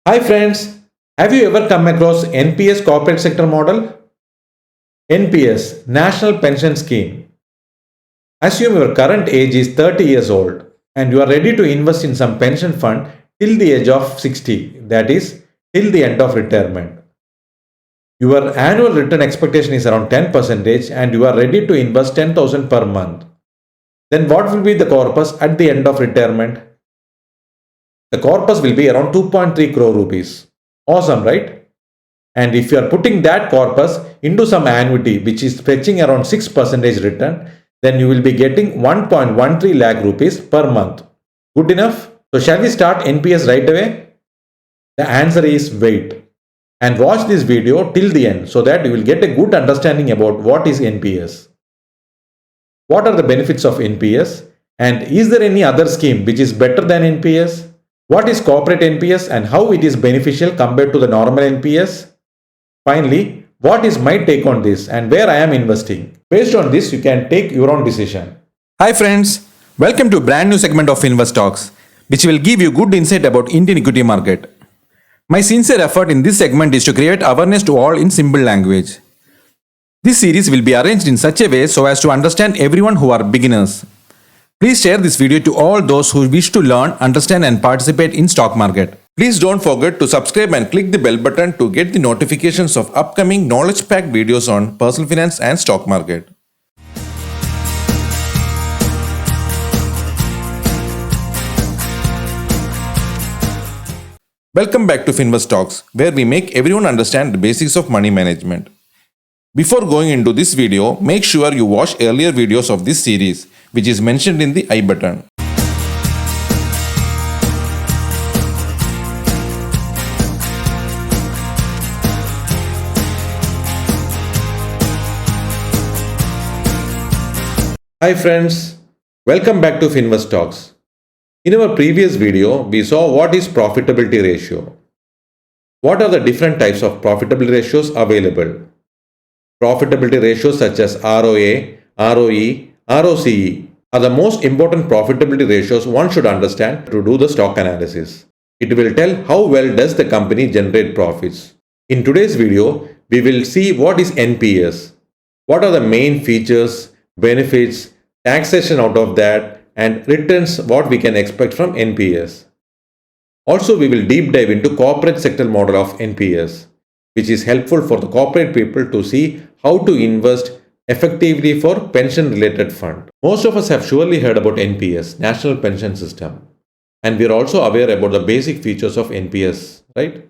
Hi friends, have you ever come across NPS corporate sector model? NPS, National Pension Scheme. Assume your current age is 30 years old and you are ready to invest in some pension fund till the age of 60, that is, till the end of retirement. Your annual return expectation is around 10% and you are ready to invest 10,000 per month. Then what will be the corpus at the end of retirement? The corpus will be around 2.3 crore rupees. Awesome, right? And if you are putting that corpus into some annuity which is fetching around 6% return, then you will be getting 1.13 lakh rupees per month. Good enough? So shall we start NPS right away? The answer is wait. And watch this video till the end so that you will get a good understanding about what is NPS. What are the benefits of NPS? And is there any other scheme which is better than NPS? What is corporate NPS and how it is beneficial compared to the normal NPS? Finally, what is my take on this and where I am investing? Based on this, you can take your own decision. Hi friends, welcome to a brand new segment of FinveStocks, which will give you good insight about Indian equity market. My sincere effort in this segment is to create awareness to all in simple language. This series will be arranged in such a way so as to understand everyone who are beginners. Please share this video to all those who wish to learn, understand and participate in stock market. Please don't forget to subscribe and click the bell button to get the notifications of upcoming knowledge-packed videos on personal finance and stock market. Welcome back to FinveStocks, where we make everyone understand the basics of money management. Before going into this video, make sure you watch earlier videos of this series, which is mentioned in the I button. Hi friends, welcome back to FinveStocks. In our previous video, we saw what is profitability ratio. What are the different types of profitability ratios available? Profitability ratios such as ROA, ROE, ROCE are the most important profitability ratios one should understand to do the stock analysis. It will tell how well does the company generate profits. In today's video, we will see what is NPS, what are the main features, benefits, taxation out of that, and returns what we can expect from NPS. Also, we will deep dive into corporate sector model of NPS, which is helpful for the corporate people to see how to invest effectively for pension related fund. Most of us have surely heard about NPS, National Pension System, and we are also aware about the basic features of NPS, right?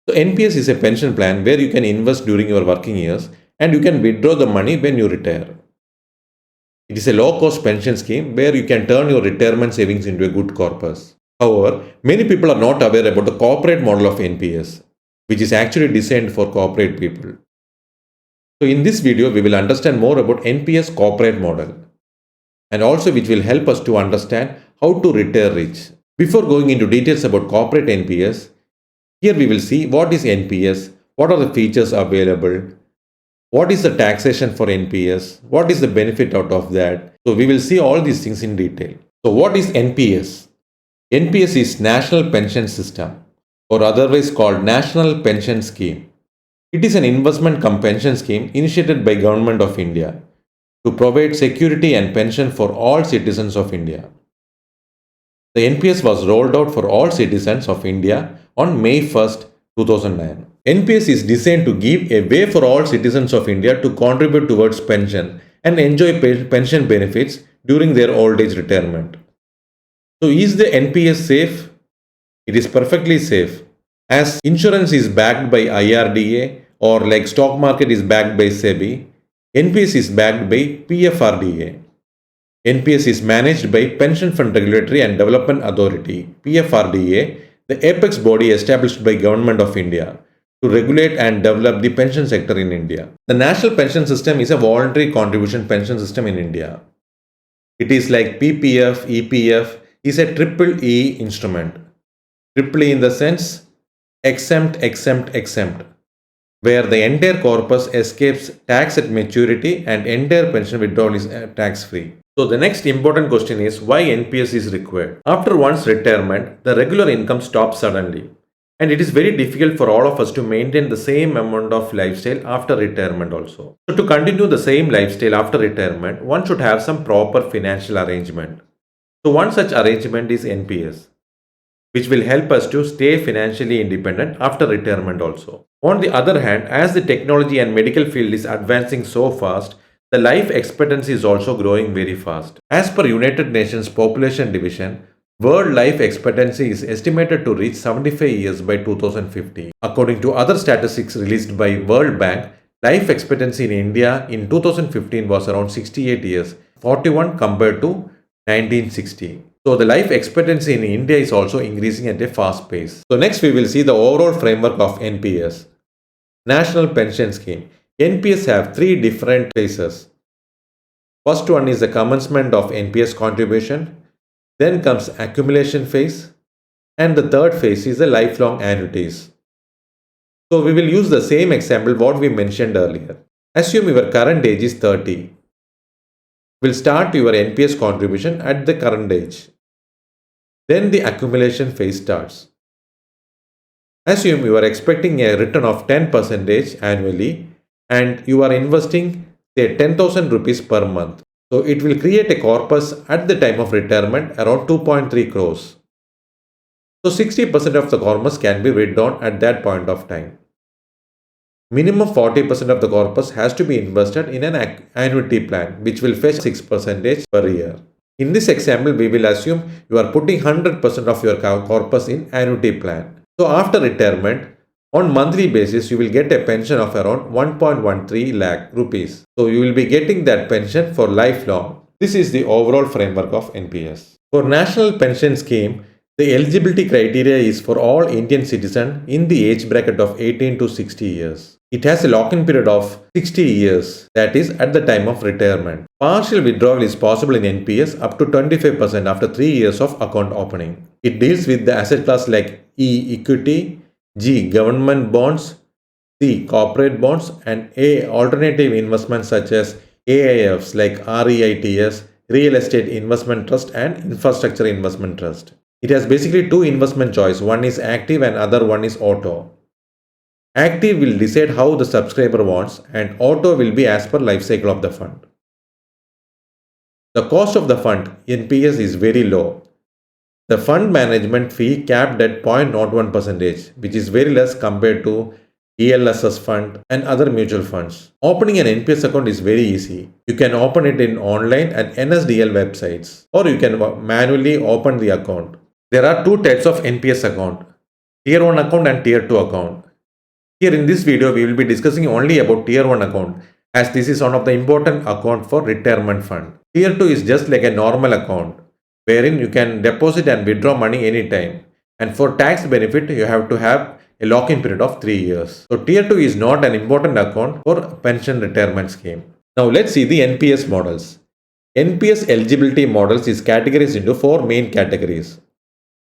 So NPS is a pension plan where you can invest during your working years and you can withdraw the money when you retire. It is a low-cost pension scheme where you can turn your retirement savings into a good corpus. However, many people are not aware about the corporate model of NPS, which is actually designed for corporate people. So in this video, we will understand more about NPS corporate model and also which will help us to understand how to retire rich. Before going into details about corporate NPS, here we will see what is NPS, what are the features available, what is the taxation for NPS, what is the benefit out of that. So we will see all these things in detail. So what is NPS? NPS is National Pension System, or otherwise called National Pension Scheme. It is an investment cum pension scheme initiated by Government of India to provide security and pension for all citizens of India. The NPS was rolled out for all citizens of India on May 1st, 2009. NPS is designed to give a way for all citizens of India to contribute towards pension and enjoy pension benefits during their old age retirement. So is the NPS safe? It is perfectly safe, as insurance is backed by IRDA or like stock market is backed by SEBI. NPS is backed by PFRDA. NPS is managed by Pension Fund Regulatory and Development Authority, PFRDA, the apex body established by Government of India to regulate and develop the pension sector in India. The National Pension System is a voluntary contribution pension system in India. It is like PPF, EPF, is a triple E instrument. Triple E in the sense exempt, where the entire corpus escapes tax at maturity and entire pension withdrawal is tax free. So the next important question is why NPS is required. After one's retirement, the regular income stops suddenly And it is very difficult for all of us to maintain the same amount of lifestyle after retirement also. So to continue the same lifestyle after retirement, one should have some proper financial arrangement. So one such arrangement is NPS, which will help us to stay financially independent after retirement also. On the other hand, as the technology and medical field is advancing so fast, the life expectancy is also growing very fast. As per United Nations Population Division, world life expectancy is estimated to reach 75 years by 2050. According to other statistics released by World Bank, life expectancy in India in 2015 was around 68 years, 41 compared to 1960. So the life expectancy in India is also increasing at a fast pace. So next we will see the overall framework of NPS. National Pension Scheme. NPS have three different phases. First one is the commencement of NPS contribution. Then comes accumulation phase. And the third phase is the lifelong annuities. So we will use the same example what we mentioned earlier. Assume your current age is 30. Will start your NPS contribution at the current age. Then the accumulation phase starts. Assume you are expecting a return of 10% annually and you are investing say 10,000 rupees per month. So it will create a corpus at the time of retirement around 2.3 crores. So 60% of the corpus can be withdrawn at that point of time. Minimum 40% of the corpus has to be invested in an annuity plan which will fetch 6% per year. In this example, we will assume you are putting 100% of your corpus in annuity plan. So after retirement, on monthly basis, you will get a pension of around 1.13 lakh rupees. So you will be getting that pension for lifelong. This is the overall framework of NPS. For National Pension Scheme, the eligibility criteria is for all Indian citizens in the age bracket of 18 to 60 years. It has a lock-in period of 60 years, that is at the time of retirement. Partial withdrawal is possible in NPS up to 25% after 3 years of account opening. It deals with the asset class like E. Equity, G. Government bonds, C. Corporate bonds, and A. Alternative investments such as AIFs like REITs, Real Estate Investment Trust and Infrastructure Investment Trust. It has basically two investment choice. One is active and other one is auto. Active will decide how the subscriber wants and auto will be as per life cycle of the fund. The cost of the fund NPS is very low. The fund management fee capped at 0.01%, which is very less compared to ELSS fund and other mutual funds. Opening an NPS account is very easy. You can open it in online at NSDL websites or you can manually open the account. There are two types of NPS account, Tier 1 account and Tier 2 account. Here in this video, we will be discussing only about Tier 1 account as this is one of the important account for retirement fund. Tier 2 is just like a normal account wherein you can deposit and withdraw money anytime. And for tax benefit, you have to have a lock-in period of 3 years. So Tier 2 is not an important account for pension retirement scheme. Now let's see the NPS models. NPS eligibility models is categorized into 4 main categories.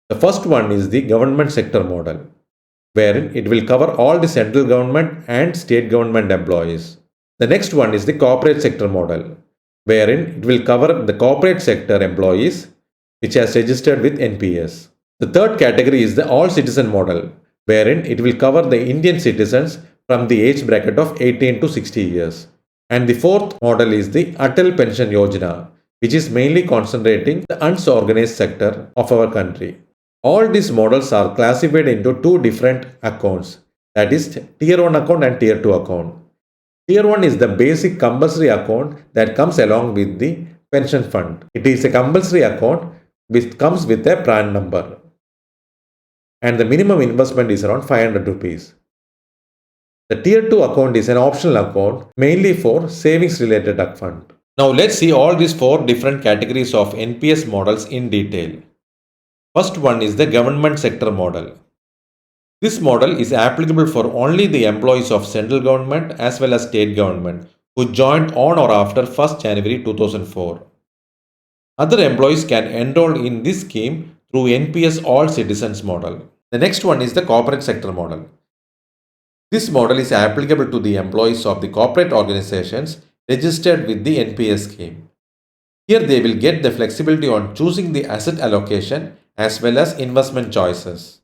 The first one is the government sector model, wherein it will cover all the central government and state government employees. The next one is the corporate sector model, wherein it will cover the corporate sector employees which has registered with NPS. The third category is the all citizen model, wherein it will cover the Indian citizens from the age bracket of 18 to 60 years. And the fourth model is the Atal Pension Yojana, which is mainly concentrating the unorganized sector of our country. All these models are classified into two different accounts, that is Tier 1 account and Tier 2 account. Tier 1 is the basic compulsory account that comes along with the pension fund. It is a compulsory account which comes with a PRAN number. And the minimum investment is around 500 rupees. The Tier 2 account is an optional account mainly for savings related fund. Now let's see all these 4 different categories of NPS models in detail. First one is the government sector model. This model is applicable for only the employees of central government as well as state government who joined on or after 1st January 2004. Other employees can enroll in this scheme through NPS All Citizens model. The next one is the corporate sector model. This model is applicable to the employees of the corporate organizations registered with the NPS scheme. Here they will get the flexibility on choosing the asset allocation as well as investment choices.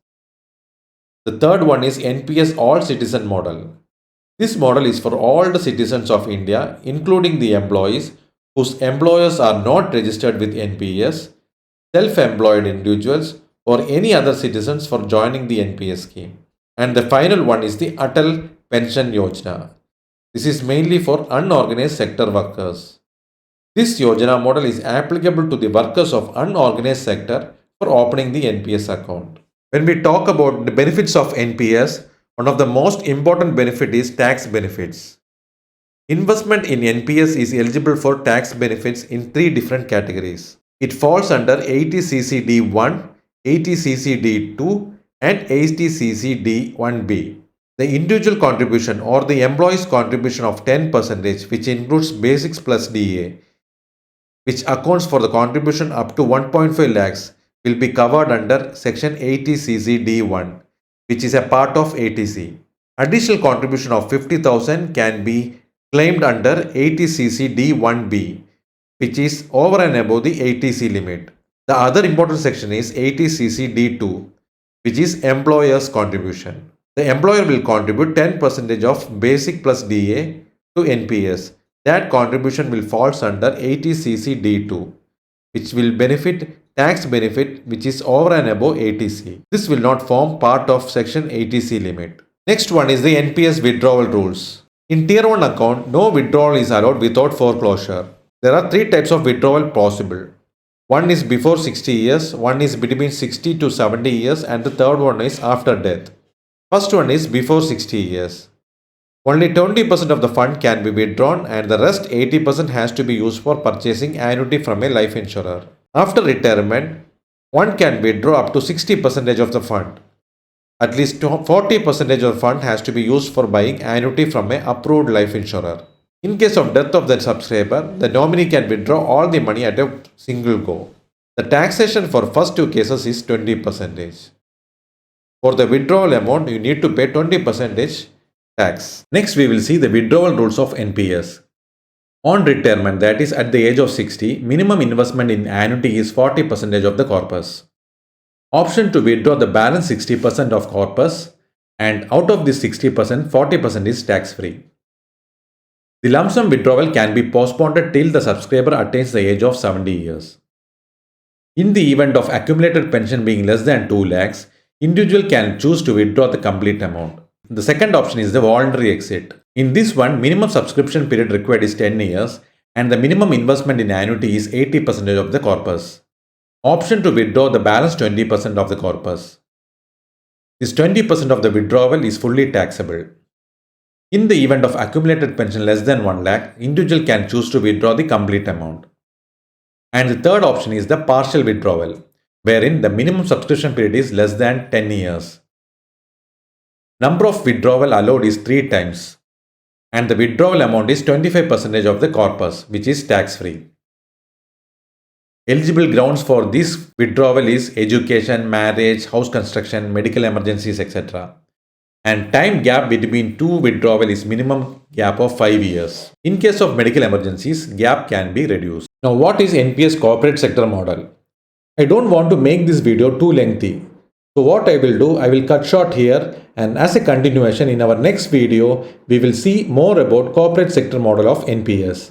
The third one is NPS All Citizen model. This model is for all the citizens of India, including the employees whose employers are not registered with NPS, self-employed individuals, or any other citizens for joining the NPS scheme. And the final one is the Atal Pension Yojana. This is mainly for unorganized sector workers. This Yojana model is applicable to the workers of unorganized sector for opening the NPS account. When we talk about the benefits of NPS, one of the most important benefit is tax benefits. Investment in NPS is eligible for tax benefits in three different categories. It falls under 80CCD1, 80CCD2 and 80CCD1B. The individual contribution or the employee's contribution of 10%, which includes basics plus DA, which accounts for the contribution up to 1.5 lakhs, will be covered under section 80CCD1, which is a part of ATC. Additional contribution of 50,000 can be claimed under 80CCD1B, which is over and above the ATC limit. The other important section is 80CCD2, which is employer's contribution. The employer will contribute 10% of basic plus DA to NPS. That contribution will fall under 80CCD2, which will benefit tax benefit which is over and above ATC. This will not form part of section ATC limit. Next one is the NPS Withdrawal Rules. In Tier 1 account, no withdrawal is allowed without foreclosure. There are three types of withdrawal possible. One is before 60 years, one is between 60 to 70 years, and the third one is after death. First one is before 60 years. Only 20% of the fund can be withdrawn and the rest 80% has to be used for purchasing annuity from a life insurer. After retirement, one can withdraw up to 60% of the fund. At least 40% of the fund has to be used for buying annuity from an approved life insurer. In case of death of the subscriber, the nominee can withdraw all the money at a single go. The taxation for first two cases is 20%. For the withdrawal amount, you need to pay 20% tax. Next, we will see the withdrawal rules of NPS. On retirement, that is at the age of 60, minimum investment in annuity is 40% of the corpus. Option to withdraw the balance 60% of corpus, and out of this 60%, 40% is tax-free. The lump sum withdrawal can be postponed till the subscriber attains the age of 70 years. In the event of accumulated pension being less than 2 lakhs, individual can choose to withdraw the complete amount. The second option is the voluntary exit. In this one, minimum subscription period required is 10 years and the minimum investment in annuity is 80% of the corpus. Option to withdraw the balance 20% of the corpus. This 20% of the withdrawal is fully taxable. In the event of accumulated pension less than 1 lakh, individual can choose to withdraw the complete amount. And the third option is the partial withdrawal, wherein the minimum subscription period is less than 10 years. Number of withdrawal allowed is 3 times and the withdrawal amount is 25% of the corpus, which is tax-free. Eligible grounds for this withdrawal is education, marriage, house construction, medical emergencies, etc. And time gap between two withdrawal is minimum gap of 5 years. In case of medical emergencies, gap can be reduced. Now, what is NPS corporate sector model? I don't want to make this video too lengthy. So what I will do, I will cut short here, and as a continuation in our next video, we will see more about corporate sector model of NPS.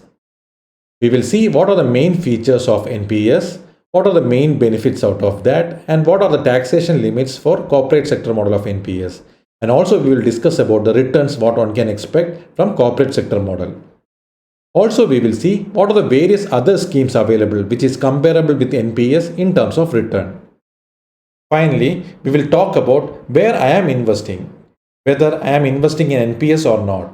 We will see what are the main features of NPS, what are the main benefits out of that, and what are the taxation limits for corporate sector model of NPS. And also we will discuss about the returns what one can expect from corporate sector model. Also we will see what are the various other schemes available which is comparable with NPS in terms of return. Finally, we will talk about where I am investing, whether I am investing in NPS or not.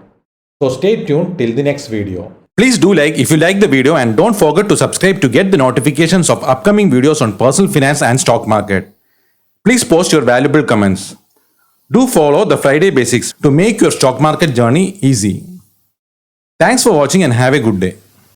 So stay tuned till the next video. Please do like if you like the video and don't forget to subscribe to get the notifications of upcoming videos on personal finance and stock market. Please post your valuable comments. Do follow the Friday Basics to make your stock market journey easy. Thanks for watching and have a good day.